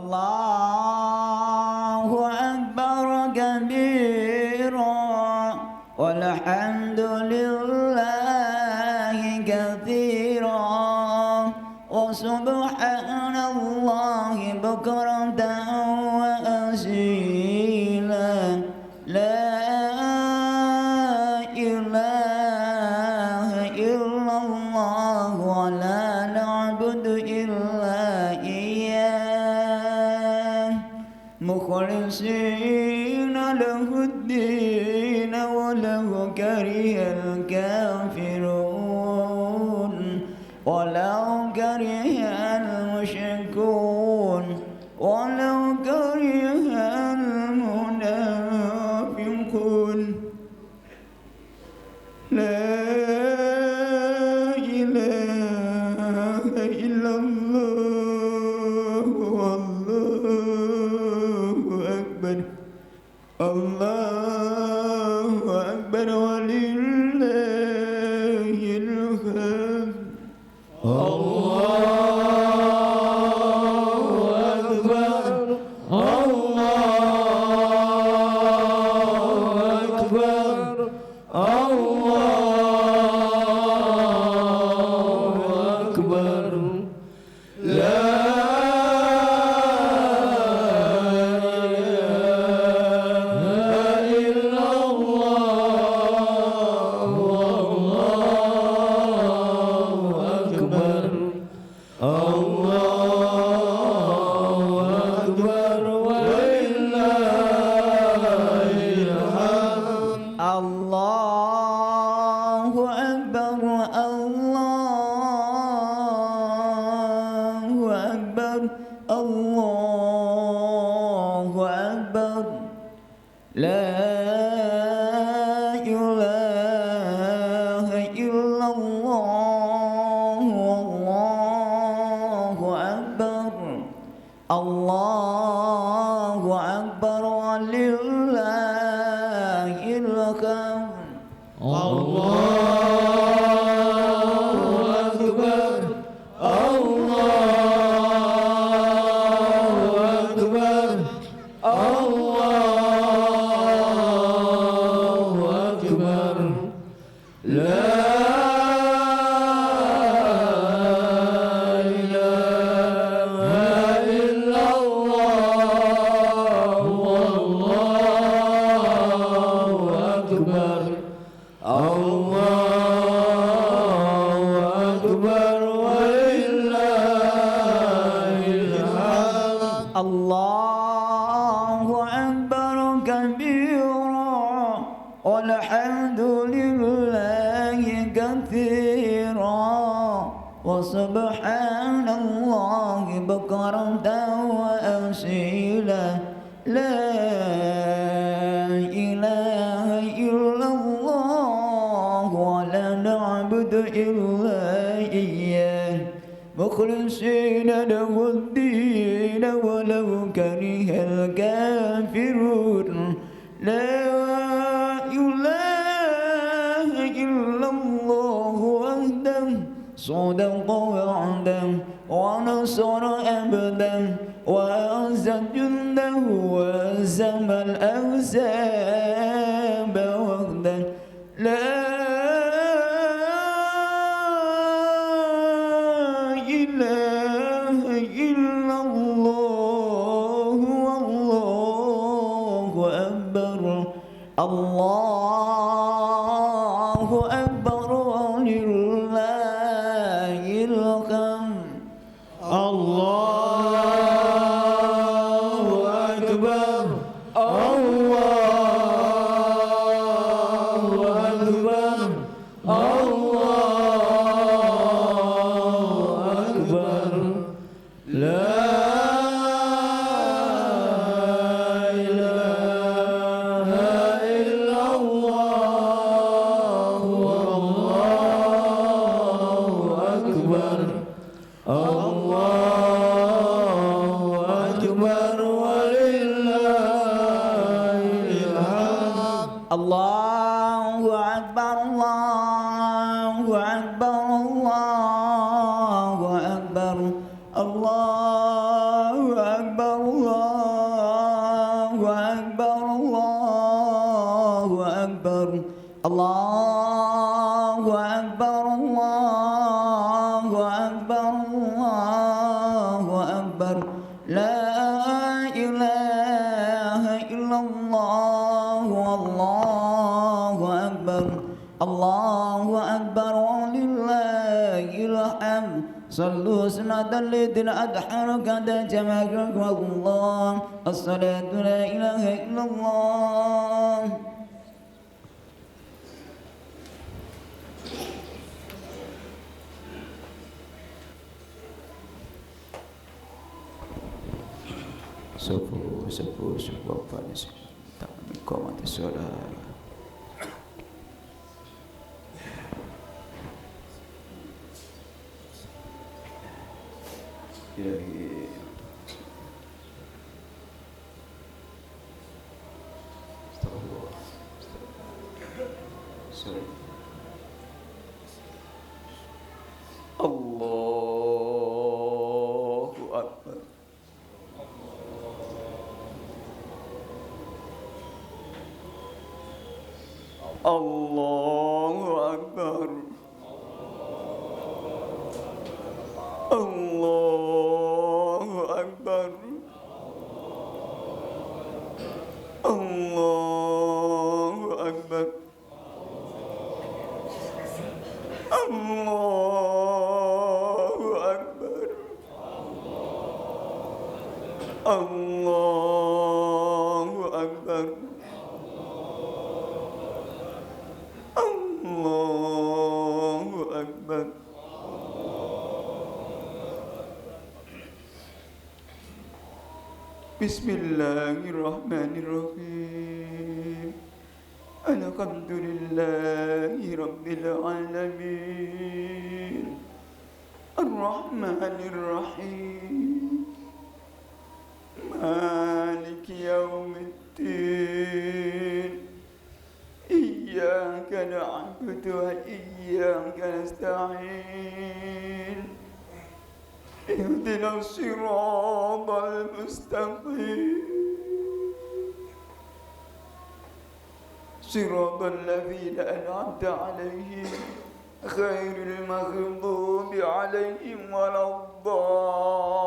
الله أكبر كبيرا والحمد لله كثيرا وسبحان الله بكرة وأصيلا لا إله إلا الله ولا نعبد إلا إياه مخلصين له الدين ولو كره الكافرون ولو كره المشركون ولو كره المنافقون لا إله إلا الله والله أكبر الله أكبر ولله الحمد الله أكبر الله أكبر الله أكبر لا إله إلا الله والله أكبر الله أكبر ولله الحمد الله أكبر كبيرا والحمد لله كثيرا وسبحان الله بكرة وأصيلا لا إله إلا الله ولا نعبد إلا إياه مخلصين له الدين ولو كره الكافرون لا إله إلا الله وحده صدق وعده ونصر عبده وأعز جنده وهزم الأحزاب وحده لا إله إلا الله والله أكبر الله أكبر ولله الحمد الله أكبر الله أكبر الله أكبر لا إله إلا الله والله لا إله إلا الله والله أكبر الله أكبر ولله الحمد صلوا سنة الذين أدحرك جمعك الله الصلاة لا إله إلا الله. Sepuh apa ni? Tak kau mati solat. Ilahi. Astagfirullah. Sorry. Allahu Akbar. Allahu Akbar. Allahu Akbar. Allahu Akbar. Allahu Akbar. Allahu Akbar. Allahu Akbar. Bismillahirrahmanirrahim. Alhamdulillahi Rabbil alamin. Ar-Rahmanir-Rahim. Maliki yaumiddin. Iyyaka na'budu wa iyyaka nasta'in. اهدنا الصراط المستقيم صراط الذين أنعمت عليهم غير المغضوب عليهم ولا الضالين.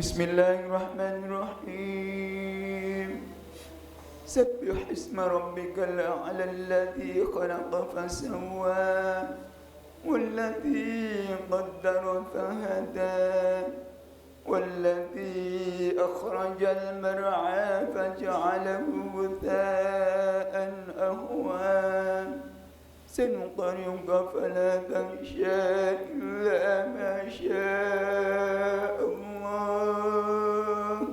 Bismillahirrahmanirrahim. Sabbih isma rabbikal a'la alladhi khalaqa fasawwa walladhi qaddara fahada walladhi akhrajal mar'a faj'alahu ghutha'an ahwa. سنقرئك فلا تنسى إلا ما شاء الله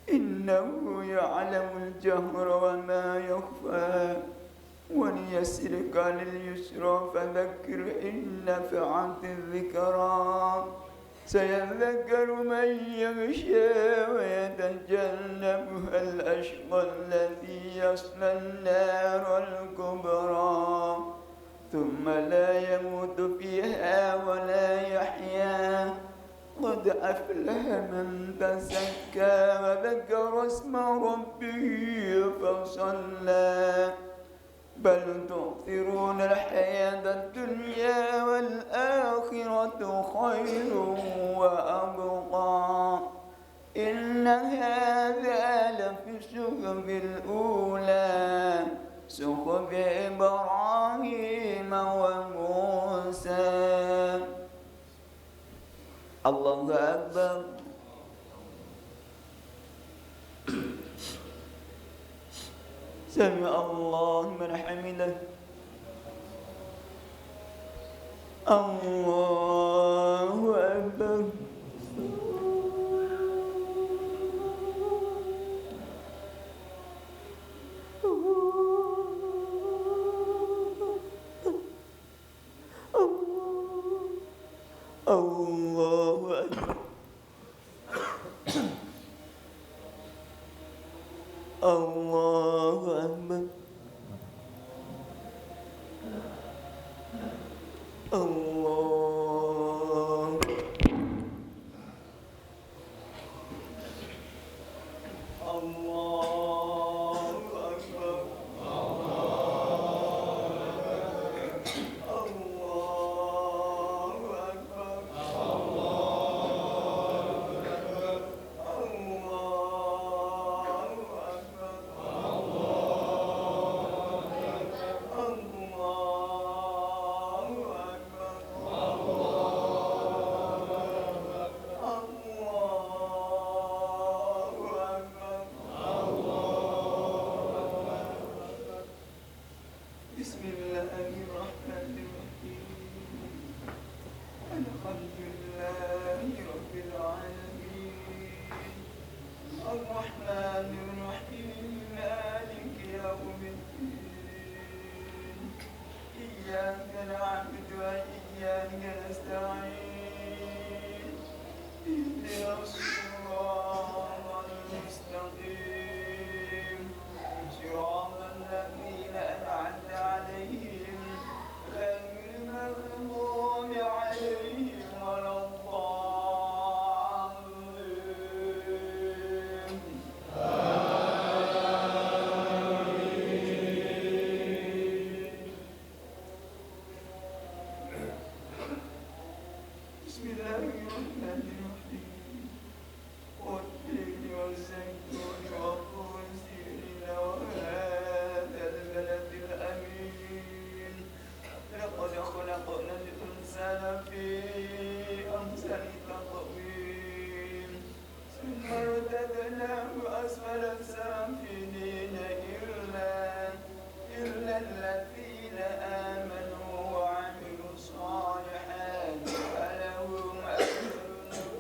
إنه يعلم الجهر وما يخفى وليسرك لليسرى فذكر إن نفعت الذكرى سيذكر من يغشى ويتجنبها الأشقى الذي يصلى النار الكبرى ثم لا يموت فيها ولا يحيا قد أفلح من تزكى وذكر اسم ربه فصلى بل تؤثرون الحياة الدنيا والآخرة خير وأبقى إن هذا لفي الصحف الأولى صحف إبراهيم وموسى. الله أكبر. سمع الله من حمده. الله أكبر. الله أكبر. الله أكبر. الله السافلين إلا الذين آمنوا وعملوا الصالحات فلهم أجر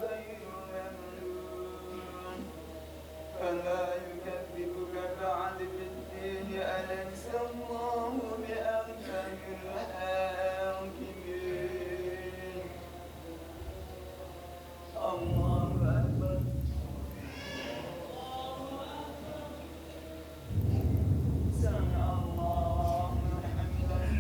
غير ممنون فما يكذبك بعد بالدين أليس الله بأحكم الحاكمين الله أكبر سمع الله لمن حمده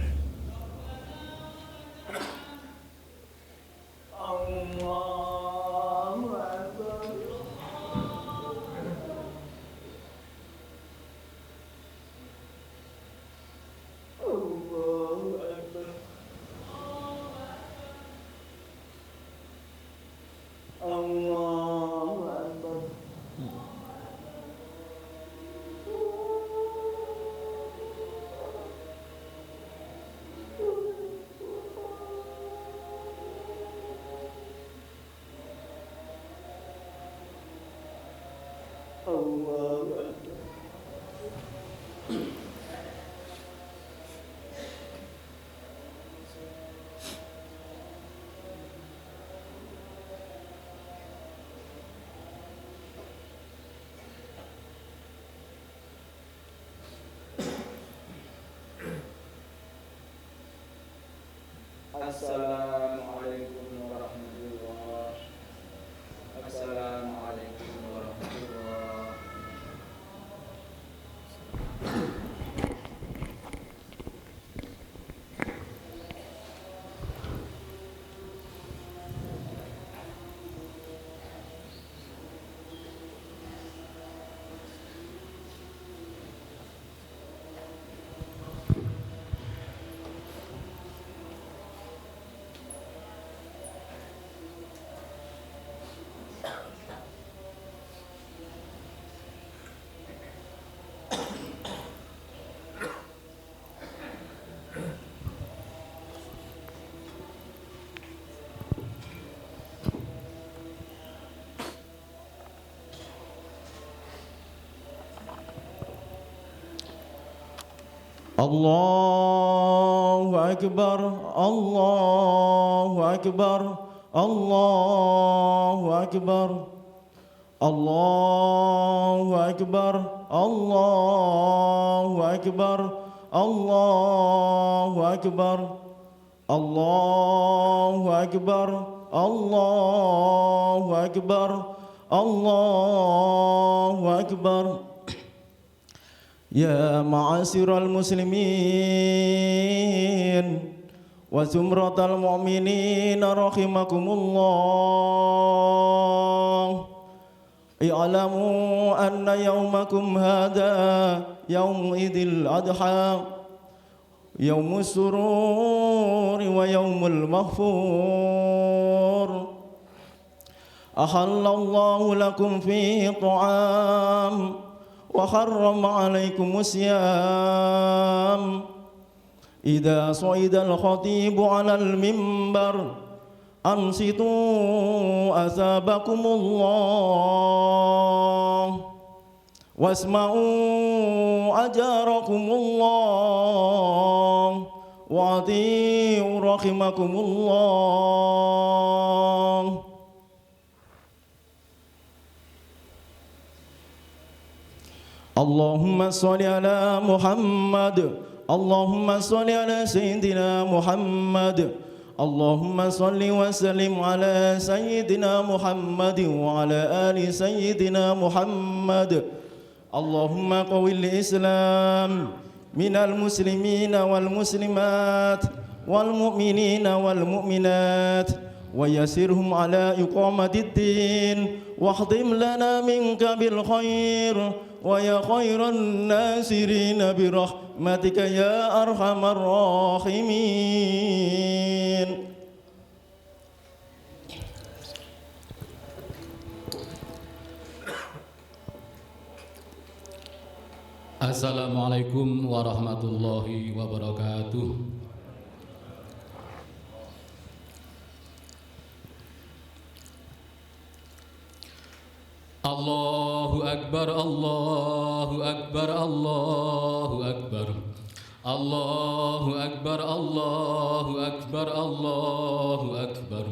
الله أكبر الله أكبر الله أكبر الله أكبر Assalamualaikum warahmatullahi wabarakatuh. Assalamualaikum warahmatullahi Allahu Akbar, Allahu Akbar, Allahu Akbar, Allahu Akbar, Allahu Akbar, Allahu Akbar, Allahu Akbar, Allahu Akbar, Allahu Akbar. Ya ma'asyiral muslimin wa zumratal mu'minin rahimakumullah. I'lamu anna yawmakum hadha yawm idil adha, yawmus sururi wa yawmul maghfur. Ahallallahu lakum fihi ta'am wa harrama alaikumus siyam. Idza sa'idal khatibu 'alal mimbar ansitu asabakumullah wasma'u ajarakumullah wa ati'u rahimakumullah. Allahumma sholli ala Muhammad, Allahumma sholli ala Sayyidina Muhammad, Allahumma sholli wa sallim ala Sayyidina Muhammad wa ala ali Sayyidina Muhammad. Allahumma qawil Islam minal muslimina wal muslimat wal mu'minina wal mu'minat wa yasirhum ala iqamatid din wakhdim lana minka bil khair wa ya khairan nasirina bi rahmatika ya arhamar rahimin. Assalamualaikum warahmatullahi wabarakatuh. Allahu Akbar, Allahu Akbar, Allahu Akbar. Allahu Akbar, Allahu Akbar, Allahu Akbar.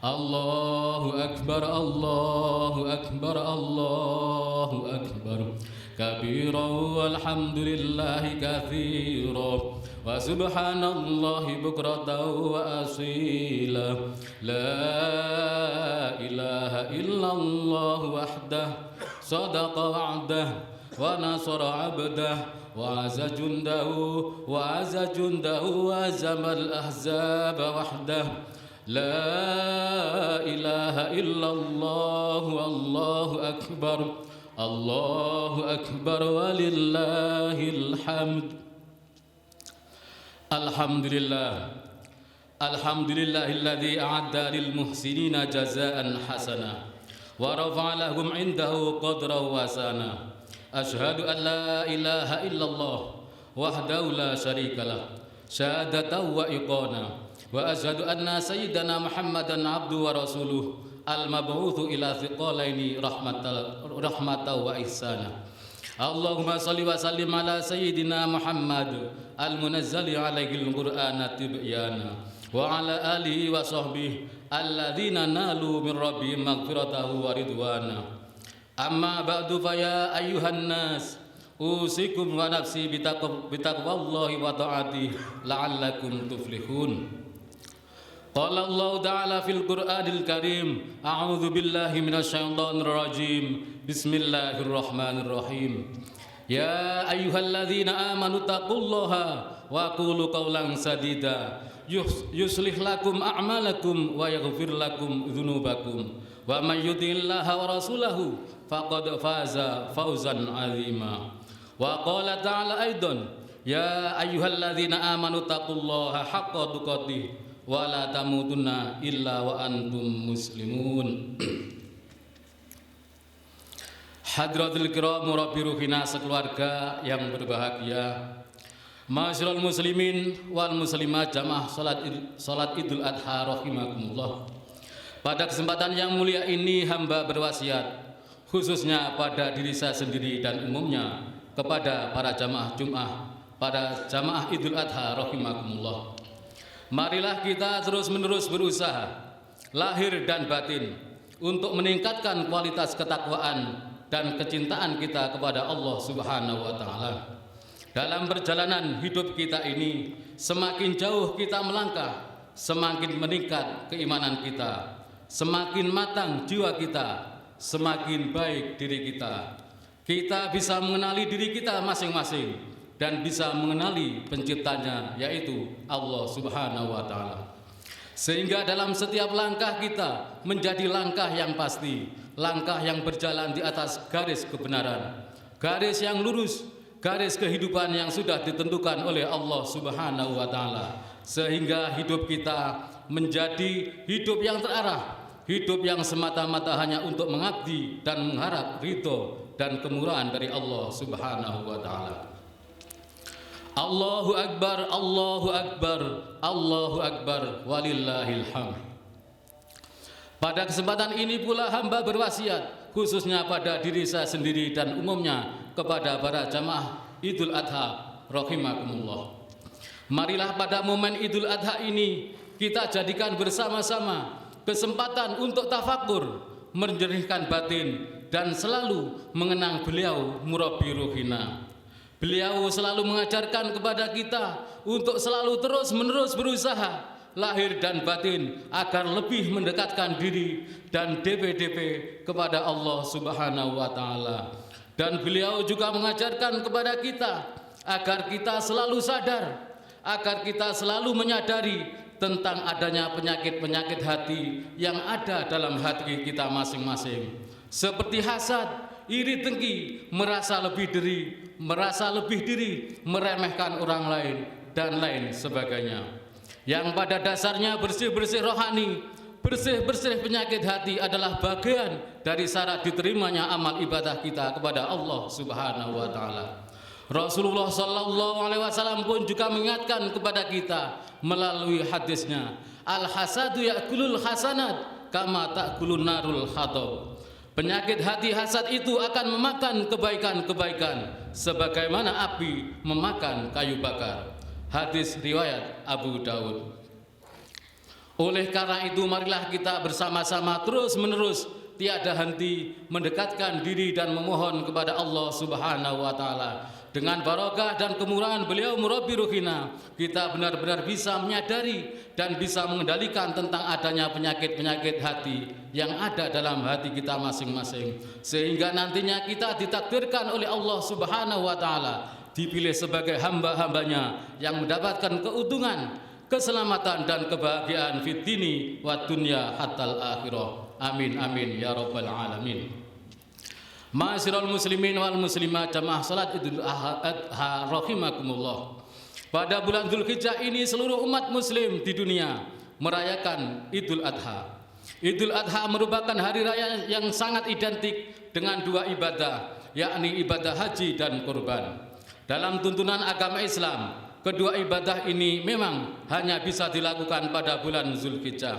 Allahu Akbar, Allahu Akbar, Allahu Akbar. Kabira walhamdulillahi katsira wa subhanallahi bukratan wa asila. La ilaha illallah wahdah sadaqa wa'dah wa nasara 'abdah wa azza jundahu wa azamal ahzab wahdah. La ilaha illallah wallahu akbar. Allahu akbar walillahil hamd. Alhamdulillah. Alhamdulillahilladzi a'adda lil muhsinina jazaa'an hasana wa rafa'a lahum 'indahu qadran wa sana. Asyhadu an la ilaha illallah wahdahu la syarikalah syahadatan wa iqana wa asyhadu anna sayyidana Muhammadan 'abduhu wa rasuluh al-mab'utsu ila thiqalaini rahmatan wa ihsana. Allahumma salli wa sallim ala sayyidina Muhammad al-munazzali alaihi al-Qur'ana tibyana wa ala alihi wa sahbihi alladzina nalu min rabbihim maghfiratahu wa ridwana. Amma ba'du fa ya ayyuhan nas usikum wa nafsi bitaqwallahi wa ta'atihi la'allakum tuflihun. Qala Allah Ta'ala fil Qur'anil Karim, a'udzu billahi minasyaitonir rajim. Bismillahirrahmanirrahim. Ya ayyuhalladzina amanu taqullaha wa qulu qawlan sadida yuslih lakum a'malakum wa yaghfir lakum dzunubakum wa may yuti'illaha wa rasulahu faqad faza fawzan 'azima. Wa qala ta'ala aidan, ya ayyuhalladzina amanu taqullaha haqqa tuqatih wa la tamutunna illa wa antum muslimun. Hadratul kiram murabbi ruhina sekeluarga yang berbahagia, ma'asyiral muslimin wal muslimat jamaah salat Idul Adha rahimakumullah. Pada kesempatan yang mulia ini hamba berwasiat khususnya pada diri saya sendiri dan umumnya kepada para jamaah Jumat, pada jamaah Idul Adha rahimakumullah. Marilah kita terus-menerus berusaha lahir dan batin untuk meningkatkan kualitas ketakwaan dan kecintaan kita kepada Allah Subhanahu wa taala. Dalam perjalanan hidup kita ini, semakin jauh kita melangkah, semakin meningkat keimanan kita, semakin matang jiwa kita, semakin baik diri kita. Kita bisa mengenali diri kita masing-masing dan bisa mengenali penciptanya, yaitu Allah Subhanahu wa taala. Sehingga dalam setiap langkah kita menjadi langkah yang pasti, langkah yang berjalan di atas garis kebenaran, garis yang lurus, garis kehidupan yang sudah ditentukan oleh Allah Subhanahu wa taala. Sehingga hidup kita menjadi hidup yang terarah, hidup yang semata-mata hanya untuk mengabdi dan mengharap ridho dan kemurahan dari Allah Subhanahu wa taala. Allahu Akbar, Allahu Akbar, Allahu Akbar, walillahil hamd. Pada kesempatan ini pula hamba berwasiat khususnya pada diri saya sendiri dan umumnya kepada para jamaah Idul Adha rahimakumullah. Marilah pada momen Idul Adha ini kita jadikan bersama-sama kesempatan untuk tafakur, menjernihkan batin dan selalu mengenang beliau murabbi ruhina. Beliau selalu mengajarkan kepada kita untuk selalu terus-menerus berusaha lahir dan batin agar lebih mendekatkan diri dan DP-DP kepada Allah Subhanahu wa taala. Dan beliau juga mengajarkan kepada kita agar kita selalu sadar, agar kita selalu menyadari tentang adanya penyakit-penyakit hati yang ada dalam hati kita masing-masing. Seperti hasad, iri dengki, merasa lebih diri, meremehkan orang lain dan lain sebagainya. Yang pada dasarnya bersih-bersih rohani, bersih-bersih penyakit hati adalah bagian dari syarat diterimanya amal ibadah kita kepada Allah Subhanahu wa taala. Rasulullah sallallahu alaihi wasallam pun juga mengingatkan kepada kita melalui hadisnya, al hasadu ya'kulul hasanat kama ta'kulun narul hatab. Penyakit hati hasad itu akan memakan kebaikan-kebaikan sebagaimana api memakan kayu bakar. Hadis riwayat Abu Daud. Oleh karena itu marilah kita bersama-sama terus-menerus tiada henti mendekatkan diri dan memohon kepada Allah Subhanahu wa taala. Dengan barokah dan kemurahan beliau Murabbi Ruhina, kita benar-benar bisa menyadari dan bisa mengendalikan tentang adanya penyakit-penyakit hati yang ada dalam hati kita masing-masing, sehingga nantinya kita ditakdirkan oleh Allah Subhanahu wa taala dipilih sebagai hamba-hambanya yang mendapatkan keuntungan, keselamatan dan kebahagiaan fid dini wa dunya hatal akhirah. Amin amin ya rabbal alamin. Ma'asyiral muslimin wal muslimat jamaah salat Idul Adha rahimakumullah. Pada bulan Dzulhijjah ini seluruh umat muslim di dunia merayakan Idul Adha. Idul Adha merupakan hari raya yang sangat identik dengan dua ibadah, yakni ibadah haji dan kurban. Dalam tuntunan agama Islam, kedua ibadah ini memang hanya bisa dilakukan pada bulan Dzulhijjah.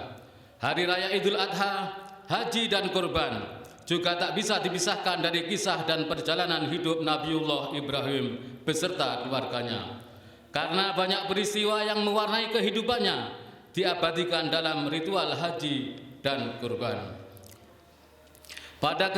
Hari raya Idul Adha, haji dan kurban juga tak bisa dipisahkan dari kisah dan perjalanan hidup Nabiullah Ibrahim beserta keluarganya. Karena banyak peristiwa yang mewarnai kehidupannya diabadikan dalam ritual haji dan kurban. Pada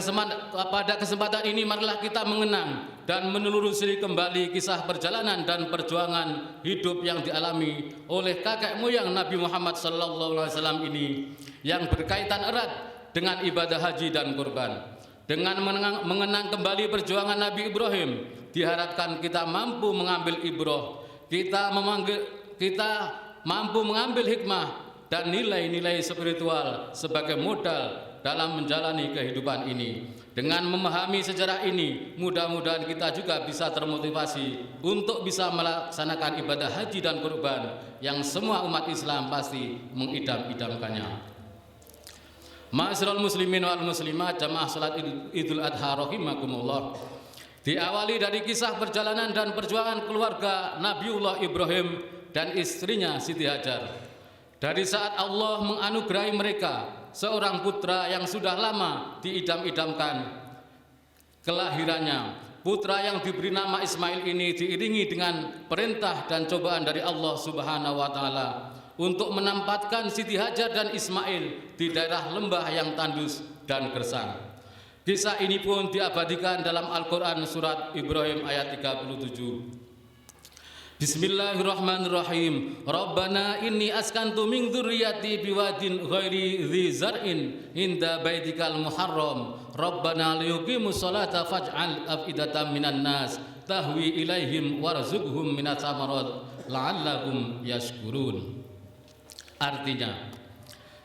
kesempatan ini marilah kita mengenang dan menelusuri kembali kisah perjalanan dan perjuangan hidup yang dialami oleh kakek moyang Nabi Muhammad SAW ini yang berkaitan erat dengan ibadah haji dan kurban. Dengan mengenang kembali perjuangan Nabi Ibrahim, diharapkan kita mampu mengambil ibrah, kita mampu mengambil hikmah dan nilai-nilai spiritual sebagai modal dalam menjalani kehidupan ini. Dengan memahami sejarah ini, mudah-mudahan kita juga bisa termotivasi untuk bisa melaksanakan ibadah haji dan kurban yang semua umat Islam pasti mengidam-idamkannya. Ma'asyiral muslimin wal muslimat jamaah salat Idul Adha rahimakumullah. Diawali dari kisah perjalanan dan perjuangan keluarga Nabiullah Ibrahim dan istrinya Siti Hajar. Dari saat Allah menganugerahi mereka seorang putra yang sudah lama diidam-idamkan kelahirannya. Putra yang diberi nama Ismail ini diiringi dengan perintah dan cobaan dari Allah Subhanahu wa taala untuk menempatkan Siti Hajar dan Ismail di daerah lembah yang tandus dan gersang. Kisah ini pun diabadikan dalam Al-Quran surat Ibrahim ayat 37. Bismillahirrahmanirrahim. Rabbana inni askantu min dzurriyyati biwadin ghairi dzi zar'in inda baitikal muharram. Rabbana liyuqimus sholata faj'al afidatan minan nas tahwi ilaihim warzuqhum minats samarat la'allahum yashkurun. Artinya,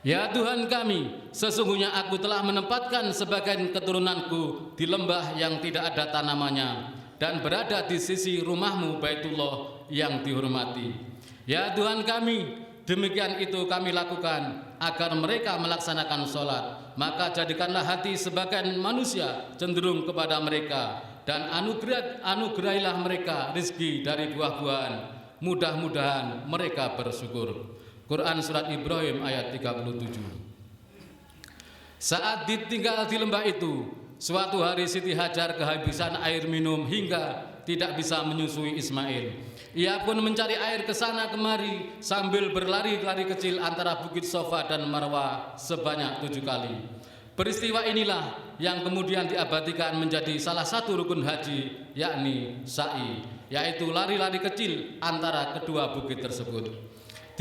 ya Tuhan kami, sesungguhnya aku telah menempatkan sebagian keturunanku di lembah yang tidak ada tanamannya dan berada di sisi rumahmu Baitullah yang dihormati. Ya Tuhan kami, demikian itu kami lakukan agar mereka melaksanakan sholat. Maka jadikanlah hati sebagian manusia cenderung kepada mereka dan anugerahilah mereka rezeki dari buah-buahan. Mudah-mudahan mereka bersyukur. Quran surat Ibrahim ayat 37. Saat ditinggal di lembah itu, suatu hari Siti Hajar kehabisan air minum hingga tidak bisa menyusui Ismail. Ia pun mencari air ke sana kemari sambil berlari-lari kecil antara Bukit Sofa dan Marwah sebanyak 7 kali. Peristiwa inilah yang kemudian diabadikan menjadi salah satu rukun haji, yakni sa'i, yaitu lari-lari kecil antara kedua bukit tersebut.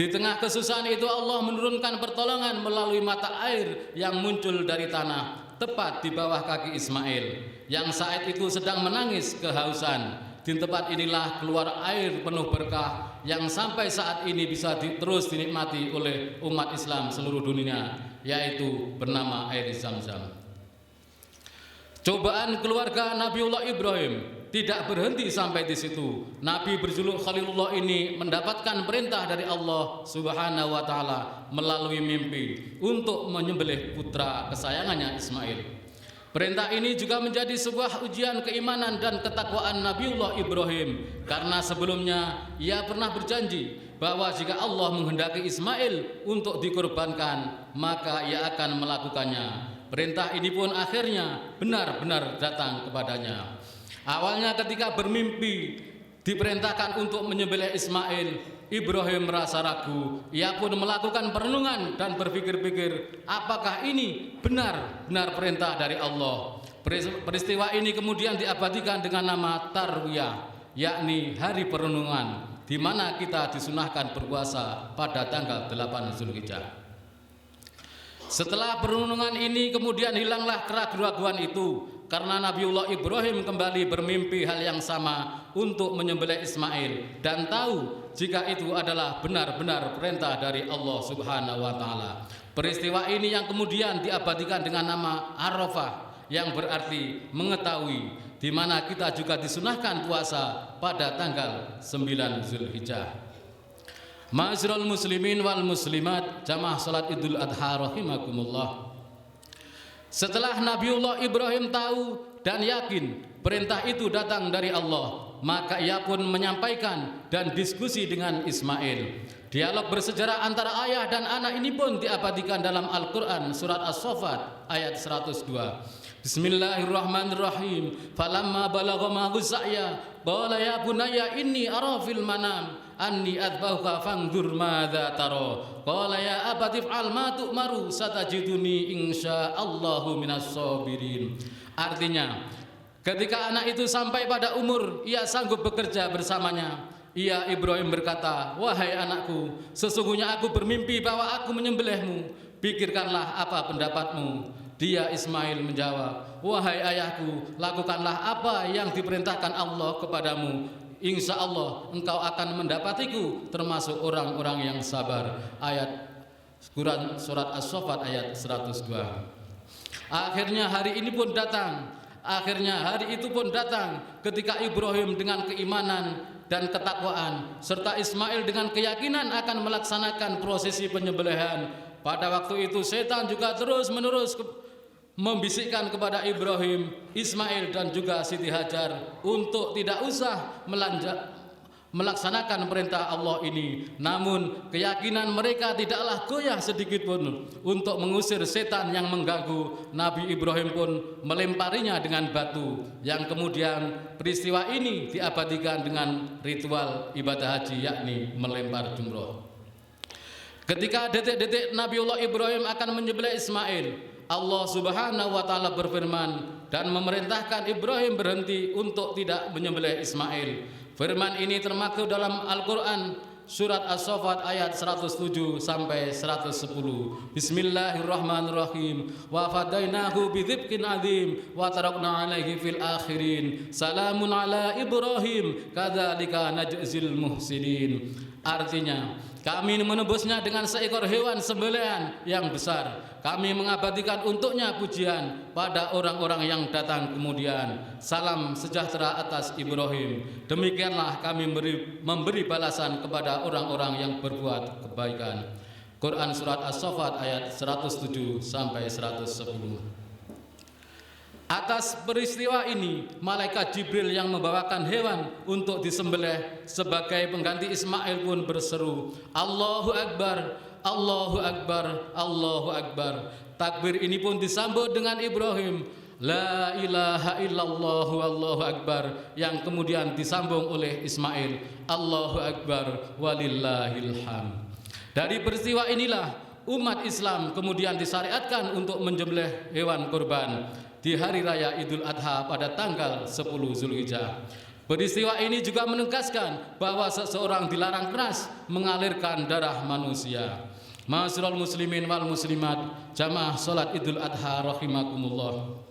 Di tengah kesusahan itu Allah menurunkan pertolongan melalui mata air yang muncul dari tanah tepat di bawah kaki Ismail yang saat itu sedang menangis kehausan. Di tempat inilah keluar air penuh berkah yang sampai saat ini bisa terus dinikmati oleh umat Islam seluruh dunia, yaitu bernama air Zam-Zam. Cobaan keluarga Nabiullah Ibrahim tidak berhenti sampai di situ. Nabi berjuluk Khalilullah ini mendapatkan perintah dari Allah Subhanahu wa taala melalui mimpi untuk menyembelih putra kesayangannya Ismail. Perintah ini juga menjadi sebuah ujian keimanan dan ketakwaan Nabiullah Ibrahim karena sebelumnya ia pernah berjanji bahwa jika Allah menghendaki Ismail untuk dikorbankan maka ia akan melakukannya. perintah ini pun akhirnya benar-benar datang kepadanya. Awalnya ketika bermimpi diperintahkan untuk menyembelih Ismail, Ibrahim merasa ragu. Ia pun melakukan perenungan dan berpikir-pikir, apakah ini benar-benar perintah dari Allah. Peristiwa ini kemudian diabadikan dengan nama Tarwiyah, yakni hari perenungan, di mana kita disunahkan berpuasa pada tanggal 8 Zulhijjah. Setelah perenungan ini kemudian hilanglah keraguan itu, karena Nabiullah Ibrahim kembali bermimpi hal yang sama untuk menyembelih Ismail dan tahu jika itu adalah benar-benar perintah dari Allah Subhanahu wa taala. Peristiwa ini yang kemudian diabadikan dengan nama Arafah, yang berarti mengetahui, di mana kita juga disunahkan puasa pada tanggal 9 Zulhijjah. Ma'asyiral muslimin wal muslimat, jamaah salat Idul Adha rahimakumullah. Setelah Nabiullah Ibrahim tahu dan yakin perintah itu datang dari Allah, maka ia pun menyampaikan dan diskusi dengan Ismail. Dialog bersejarah antara ayah dan anak ini pun diabadikan dalam Al-Quran surat As-Saffat ayat 102. Bismillahirrahmanirrahim. Falamma balagha ma'hu sa'ya qala ya bunayya inni ara fil manam anni adbahuka fanzur madza tara. Qala ya abati fa'al ma tu'maru satajiduni insyaallahu minas sabirin. Artinya, ketika anak itu sampai pada umur ia sanggup bekerja bersamanya, ia Ibrahim berkata, wahai anakku, sesungguhnya aku bermimpi bahwa aku menyembelihmu. Pikirkanlah apa pendapatmu. Dia Ismail menjawab, wahai ayahku, lakukanlah apa yang diperintahkan Allah kepadamu. Insya Allah engkau akan mendapatiku termasuk orang-orang yang sabar. Ayat Quran surat As-Saffat ayat 102. Akhirnya hari ini pun datang. Akhirnya hari itu pun datang ketika Ibrahim dengan keimanan dan ketakwaan serta Ismail dengan keyakinan akan melaksanakan prosesi penyembelihan. Pada waktu itu setan juga terus-menerus membisikkan kepada Ibrahim, Ismail dan juga Siti Hajar untuk tidak usah melaksanakan perintah Allah ini. Namun keyakinan mereka tidaklah goyah sedikit pun untuk mengusir setan yang mengganggu. Nabi Ibrahim pun melemparinya dengan batu, yang kemudian peristiwa ini diabadikan dengan ritual ibadah haji, yakni melempar jumroh. Ketika detik-detik Nabiullah Ibrahim akan menyembelih Ismail, Allah Subhanahu wa taala berfirman dan memerintahkan Ibrahim berhenti untuk tidak menyembelih Ismail. Firman ini termaktub dalam Al-Qur'an surat As-Saffat ayat 107 sampai 110. Bismillahirrahmanirrahim. Wa fadainahu bidzibkin adzim wa tarakna alaihi fil akhirin. Salamun ala Ibrahim kadzalika najzil muhsinin. Artinya, kami menebusnya dengan seekor hewan sembelihan yang besar. Kami mengabadikan untuknya pujian pada orang-orang yang datang kemudian. Salam sejahtera atas Ibrahim. Demikianlah kami memberi balasan kepada orang-orang yang berbuat kebaikan. Quran surat As-Saffat ayat 107 sampai 110. Atas peristiwa ini, malaikat Jibril yang membawakan hewan untuk disembelih sebagai pengganti Ismail pun berseru, Allahu Akbar, Allahu Akbar, Allahu Akbar. Takbir ini pun disambut dengan Ibrahim, La ilaha illallah wallahu akbar, yang kemudian disambung oleh Ismail, Allahu Akbar walillahil hamd. Dari peristiwa inilah umat Islam kemudian disyariatkan untuk menyembelih hewan kurban di hari raya Idul Adha pada tanggal 10 Zulhijjah. Peristiwa ini juga menegaskan bahwa seseorang dilarang keras mengalirkan darah manusia. Ma'asyiral muslimin wal muslimat, jamaah salat Idul Adha rahimakumullah.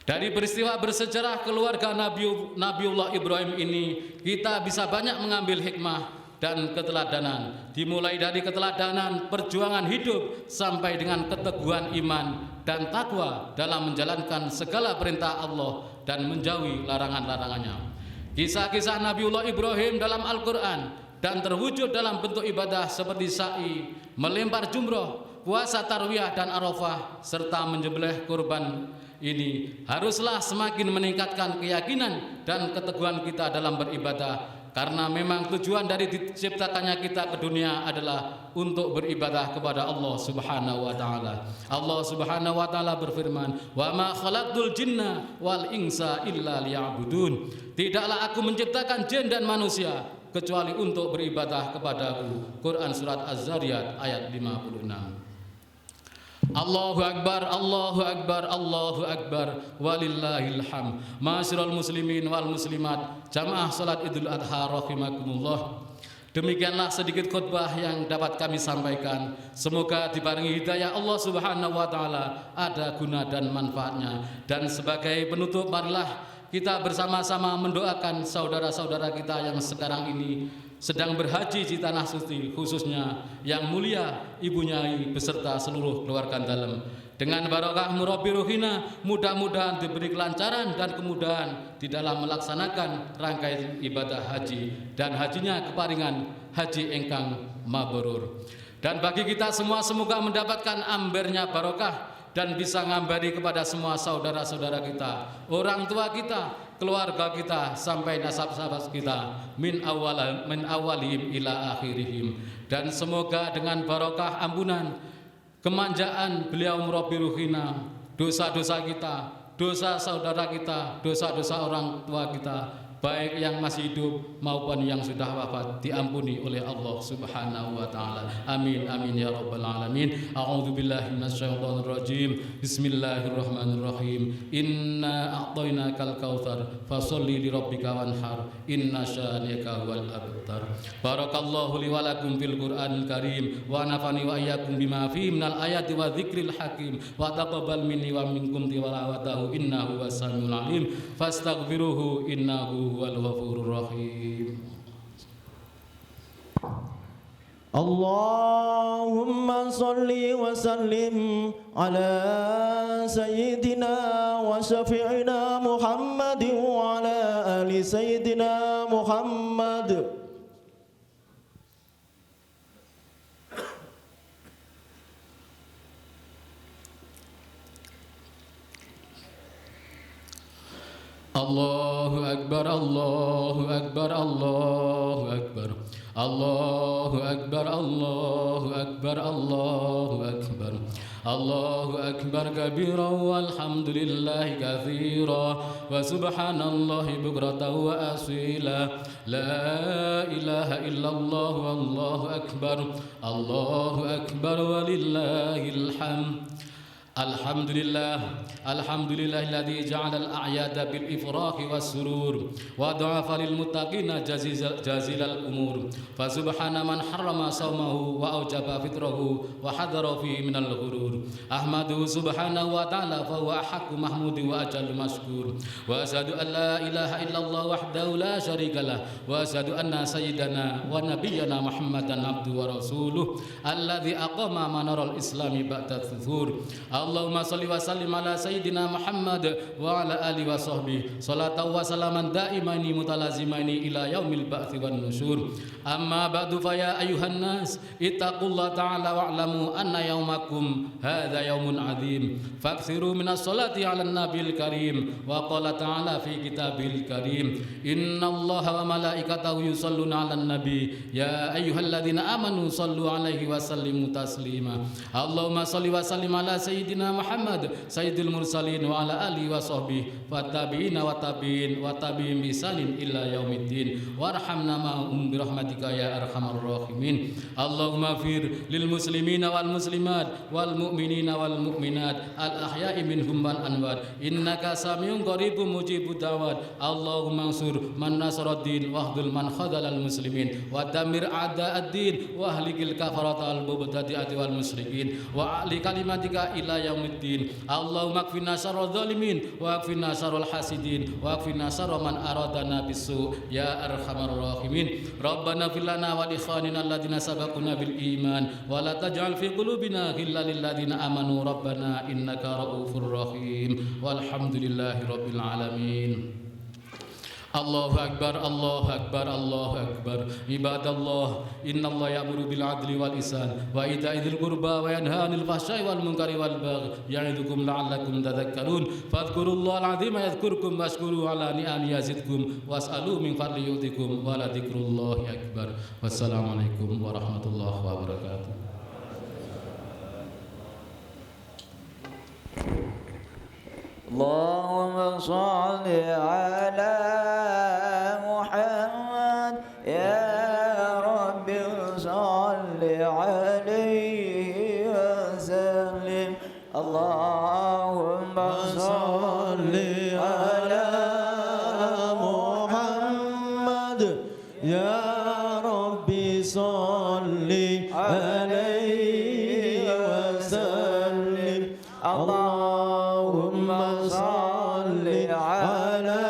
Dari peristiwa bersejarah keluarga Nabiullah Ibrahim ini, kita bisa banyak mengambil hikmah dan keteladanan, dimulai dari keteladanan perjuangan hidup sampai dengan keteguhan iman dan takwa dalam menjalankan segala perintah Allah dan menjauhi larangan-larangannya. Kisah-kisah Nabiullah Ibrahim dalam Al-Quran dan terwujud dalam bentuk ibadah seperti sa'i, melempar jumroh, puasa tarwiyah dan arafah, serta menyembelih kurban ini haruslah semakin meningkatkan keyakinan dan keteguhan kita dalam beribadah karena memang tujuan dari diciptakannya kita ke dunia adalah untuk beribadah kepada Allah Subhanahu wa taala. Allah Subhanahu wa taala berfirman, "Wa ma khalaqtul jinna wal insa illa liya'budun." Tidaklah aku menciptakan jin dan manusia kecuali untuk beribadah kepadaku. Quran surat Az-Zariyat ayat 56. Allahu Akbar, Allahu Akbar, Allahu Akbar, walillahil hamd. Ma'asyiral muslimin wal muslimat, jamaah salat Idul Adha rahimakumullah. Demikianlah sedikit khutbah yang dapat kami sampaikan. Semoga dibarengi hidayah Allah Subhanahu wa taala, ada guna dan manfaatnya. Dan sebagai penutup, marilah kita bersama-sama mendoakan saudara-saudara kita yang sekarang ini sedang berhaji di tanah suci, khususnya yang mulia Ibu Nyai beserta seluruh keluarga dalam. Dengan barokah murabbi ruhina, mudah-mudahan diberi kelancaran dan kemudahan di dalam melaksanakan rangkaian ibadah haji, dan hajinya keparingan haji engkang mabrur. Dan bagi kita semua semoga mendapatkan ambernya barokah dan bisa ngambari kepada semua saudara-saudara kita, orang tua kita, keluarga kita, sampai nasab-nasab kita, min awalihim ila akhirihim. Dan semoga dengan barokah ampunan, kemanjaan beliau murabbi ruhina, dosa-dosa kita, dosa saudara kita, dosa-dosa orang tua kita, baik yang masih hidup maupun yang sudah wafat, diampuni oleh Allah Subhanahu wa taala. Amin amin ya rabbal alamin. A'udzubillahi minasyaitonir rajim. Bismillahirrahmanirrahim. Inna a'tainakal kautsar fasholli lirabbika wanhar. Inna syani'aka huwal abtar. Barakallahu li wa lakum fil Qur'anil Karim wa nafani wa iyyakum bima fihi minal ayati wa dzikril hakim wa taqabbal minni wa minkum tilawatahu innahu was-samiul alim. Fastaghfiruhu innahu wal ghafurur rahim. Allahumma salli wa sallim ala sayyidina wa syafi'ina Muhammadin wa ala ali sayyidina Muhammad. Allahu Akbar, Allahu Akbar, Allahu Akbar, Allahu Akbar, Allahu Akbar, Allahu Akbar, Allahu Akbar kabira walhamdulillahi katsira wa subhanallahi bukratan wa asila. La ilaha illallah wallahu akbar, Allahu Akbar walillahil hamd. Alhamdulillah, alhamdulillahilladzi ja'ala al-a'yada bil ifrahi was surur wa dha'afa lil muttaqina jazilal umur. Fa subhana man harrama saumahu wa aujaba fitrahu wa hadara fihi minal ghurur. Ahmadu subhanahu wa ta'ala fa huwa haqqu mahmudi wa ajallu mashkur. Wa asyhadu an la ilaha illallah wahdahu la syarikalah wa asyhadu anna sayyidana wa nabiyyana Muhammadan abduhu wa rasuluh alladzi aqama manaral islami ba'da thuhur. Allahumma salli wa sallim ala sayyidina Muhammad wa ala alihi wa sahbihi salatan wa salaman daimani mutalazimaini ila yaumil ba'tsi wan nusyur. Amma ba'du fa ya ayyuhan nas ittaqullaha ta'ala wa'lamu anna yaumakum hadza yaumun 'adzim faksiru minas salati 'alan nabiyil karim wa qala ta'ala fi kitabil karim innallaha wa malaikatahu yusholluna 'alan nabi ya ayyuhalladzina amanu shallu 'alaihi wa sallimu taslima. Allahumma shalli wa sallim ala sayyidina Muhammad sayyidil mursalin wa ala alihi wa sahbihi wa tabi'ina wa tabi'in wa tabi'in bisanin illa yaumiddin warhamna ma'hum birahmatika ya arhamar rahimin. Allahumma fir lil muslimina wal muslimat wal mu'minina wal mu'minat al ahya'i minhum wal anwar innaka samiun qaribun mujibud da'wat. Allahumma ansur man nasaraddin wahdul man khadalal muslimin wa damir a'da'ad-din wa ahlikil kafarata al mubtadi'ati wal musyrikin wa ali kalimatika ila yaumiddin. Allahumma kfina syarral zalimin wa kfina syarral hasidin wa kfina syarra man aradana bisu ya arhamar rahimin. Rabbana fil lana wa li ikhwanina alladziina sabaquna bil iman wa la taj'al fi qulubina ghillan lil ladziina amanu rabbana innaka raufur rahim. Walhamdulillahi rabbil alamin. Allahu Akbar, Allahu Akbar, Allahu Akbar. Ibadallah, innallaha ya'muru bil 'adli wal ihsan wa ita'i dzil qurba wa yanha 'anil fahsya'i wal munkari wal baghi ya'idukum la'allakum tadhakkarun. Fadhkurullahal 'azima yadhkurkum washkuru 'ala ni'amihi yazidkum was'alu min fadli yu'tikum wa la dzikrullahi akbar. Wassalamualaikum warahmatullahi wabarakatuh. اللهم صل على محمد يا رب صل عليه وسلم اللهم صل على محمد يا رب صل عليه وسلم اللهم صل على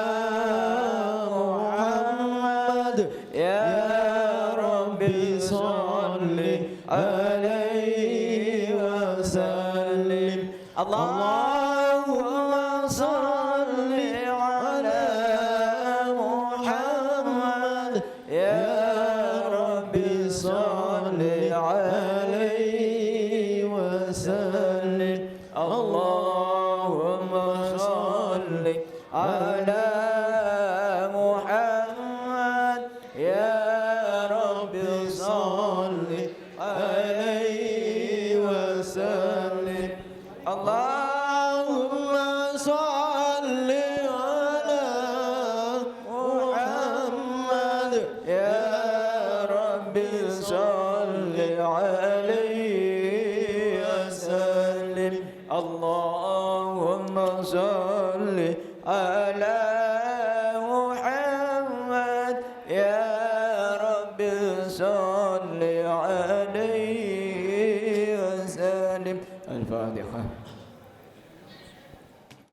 محمد يا رب صل عليه وسلم اللهم صل على محمد يا رب صل عليه وسلم اللهم صل على محمد يا رب صل عليه وسلم اللهم صل على محمد يا رب صل عليه وسلم اللهم صل على محمد يا رب صل عليه وسلم الفاتحة.